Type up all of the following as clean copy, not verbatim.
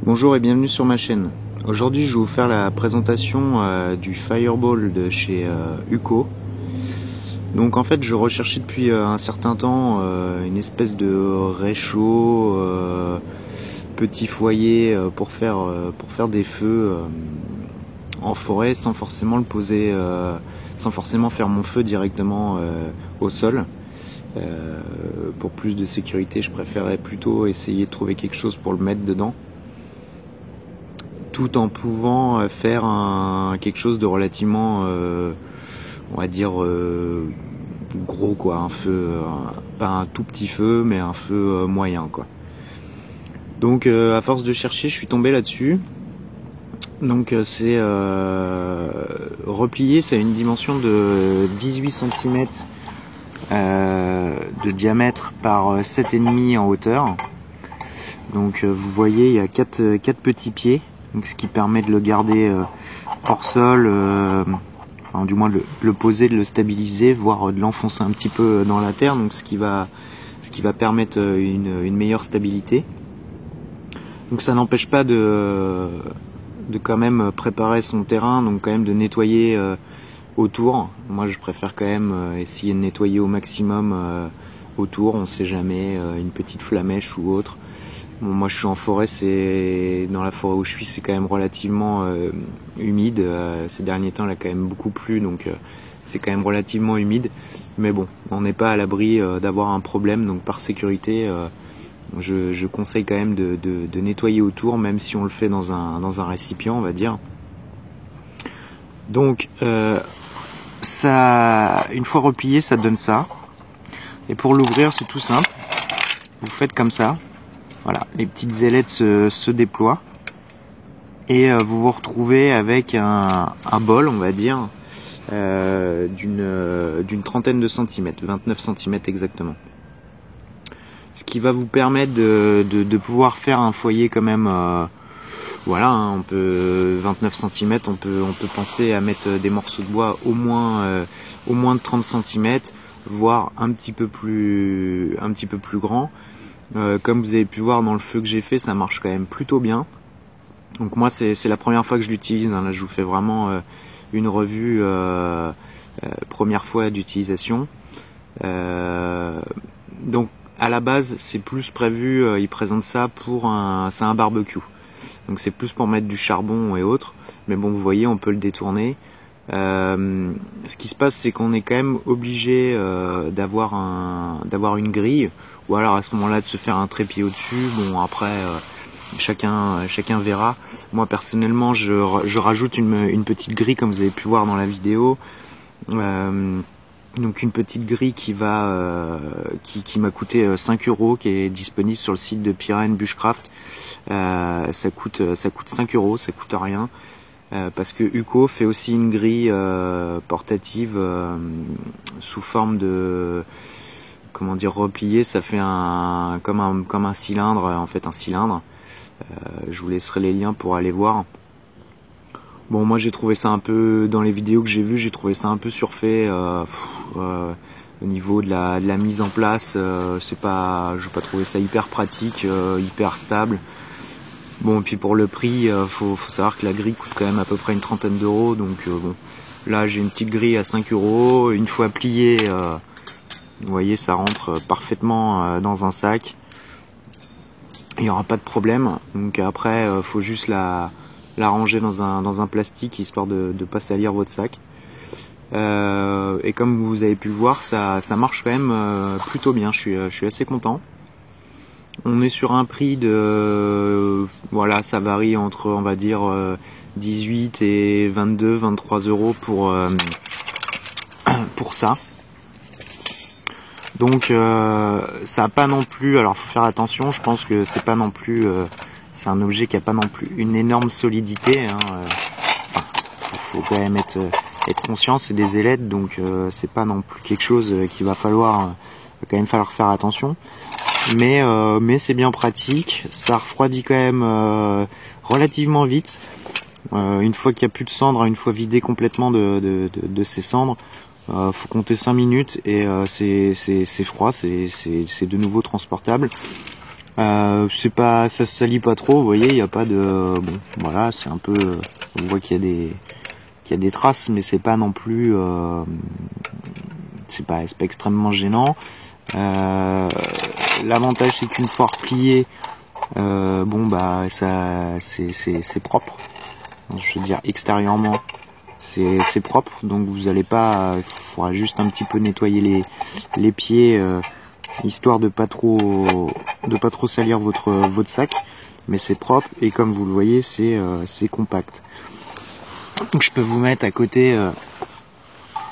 Bonjour et bienvenue sur ma chaîne. Aujourd'hui je vais vous faire la présentation du Fireball de chez Uco. Donc en fait je recherchais depuis un certain temps une espèce de réchaud, petit foyer pour faire des feux en forêt sans forcément le poser, sans forcément faire mon feu directement au sol. Pour plus de sécurité je préférais plutôt essayer de trouver quelque chose pour le mettre dedans, tout en pouvant faire quelque chose de relativement on va dire gros quoi, un feu, pas un tout petit feu mais un feu moyen quoi. Donc à force de chercher je suis tombé là-dessus. Donc c'est replié, c'est une dimension de 18 cm de diamètre par 7,5 en hauteur. Donc vous voyez il y a 4 petits pieds, donc ce qui permet de le garder hors sol, enfin, du moins de le poser, de le stabiliser, voire de l'enfoncer un petit peu dans la terre, donc ce qui va permettre une meilleure stabilité. Donc ça n'empêche pas de quand même préparer son terrain, donc quand même de nettoyer autour. Moi je préfère quand même essayer de nettoyer au maximum autour, on sait jamais, une petite flamèche ou autre. Bon, moi je suis en forêt, dans la forêt où je suis c'est quand même relativement humide, ces derniers temps il a quand même beaucoup plu, donc c'est quand même relativement humide, mais bon on n'est pas à l'abri d'avoir un problème, donc par sécurité je conseille quand même de nettoyer autour, même si on le fait dans un récipient on va dire. Donc ça, une fois replié ça donne ça, et pour l'ouvrir c'est tout simple, vous faites comme ça. Voilà, les petites ailettes se déploient et vous vous retrouvez avec un bol, on va dire, d'une trentaine de centimètres, 29 cm exactement. Ce qui va vous permettre de pouvoir faire un foyer quand même, voilà, hein, on peut 29 cm, on peut penser à mettre des morceaux de bois au moins de 30 cm, voire un petit peu plus grand. Comme vous avez pu voir dans le feu que j'ai fait, ça marche quand même plutôt bien. Donc moi c'est la première fois que je l'utilise, hein. Là je vous fais vraiment une revue première fois d'utilisation. Donc à la base c'est plus prévu, ils présentent ça c'est un barbecue. Donc c'est plus pour mettre du charbon et autres. Mais bon vous voyez on peut le détourner. Ce qui se passe c'est qu'on est quand même obligé d'avoir une grille, ou alors à ce moment-là de se faire un trépied au-dessus. Bon après chacun verra. Moi personnellement je rajoute une petite grille comme vous avez pu voir dans la vidéo, Donc une petite grille qui va qui m'a coûté 5 €, qui est disponible sur le site de Pyren Bushcraft. Ça coûte 5 €, ça coûte rien. Parce que Uco fait aussi une grille portative sous forme de, comment dire, replié. Ça fait comme un cylindre, en fait un cylindre. Je vous laisserai les liens pour aller voir. Bon, moi j'ai trouvé ça un peu, dans les vidéos que j'ai vues, j'ai trouvé ça un peu surfait au niveau de la mise en place. Je n'ai pas trouvé ça hyper pratique, hyper stable. Bon, et puis pour le prix, faut savoir que la grille coûte quand même à peu près une trentaine d'euros. Donc bon, là j'ai une petite grille à 5 €. Une fois pliée, vous voyez, ça rentre parfaitement dans un sac. Il n'y aura pas de problème. Donc après, faut juste la ranger dans un plastique, histoire de ne pas salir votre sac. Et comme vous avez pu le voir, ça marche quand même plutôt bien. Je suis assez content. On est sur un prix de, voilà, ça varie entre, on va dire, 18 et 22, 23 € pour ça. Donc ça a pas non plus, alors faut faire attention, je pense que c'est pas non plus, c'est un objet qui a pas non plus une énorme solidité, hein. Faut quand même être conscient, c'est des ailettes, donc c'est pas non plus quelque chose qu'il va quand même falloir faire attention. Mais c'est bien pratique, ça refroidit quand même relativement vite. Une fois qu'il n'y a plus de cendres, une fois vidé complètement de ces cendres, faut compter 5 minutes et c'est froid, c'est de nouveau transportable. Ça se salit pas trop, vous voyez, il n'y a pas de, bon, voilà, c'est un peu, on voit qu'il y a des traces, mais c'est pas non plus, c'est pas extrêmement gênant. L'avantage, c'est qu'une fois replié, bon bah ça c'est propre. Je veux dire, extérieurement c'est propre, donc vous allez pas, il faudra juste un petit peu nettoyer les pieds, histoire de pas trop salir votre sac, mais c'est propre et comme vous le voyez, c'est compact. Donc je peux vous mettre à côté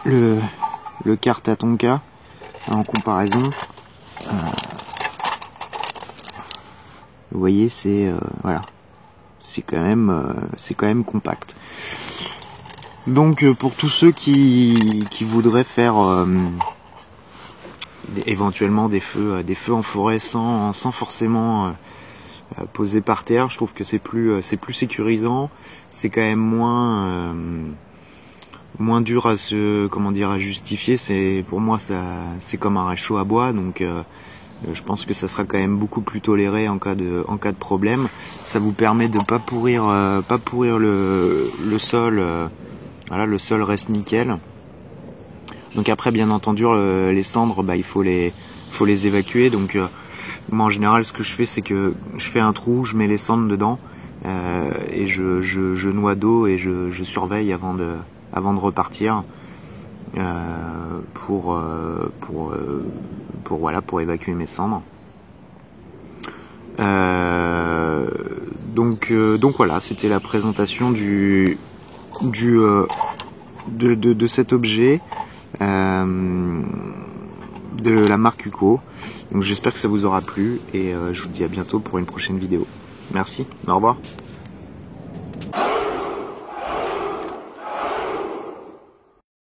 le Carta Tonka en comparaison. Vous voyez, c'est voilà, c'est quand même compact. Donc pour tous ceux qui voudraient faire éventuellement des feux en forêt sans forcément poser par terre, je trouve que c'est plus sécurisant, c'est quand même moins dur à justifier. Pour moi c'est comme un réchaud à bois, donc je pense que ça sera quand même beaucoup plus toléré en cas de problème. Ça vous permet de pas pourrir le sol. Voilà, le sol reste nickel. Donc après, bien entendu, les cendres, il faut les évacuer. Donc moi en général, ce que je fais, c'est que je fais un trou, je mets les cendres dedans et je noie d'eau et je surveille avant de repartir pour évacuer mes cendres. Donc voilà, c'était la présentation de cet objet de la marque Uco. Donc j'espère que ça vous aura plu et je vous dis à bientôt pour une prochaine vidéo. Merci, au revoir.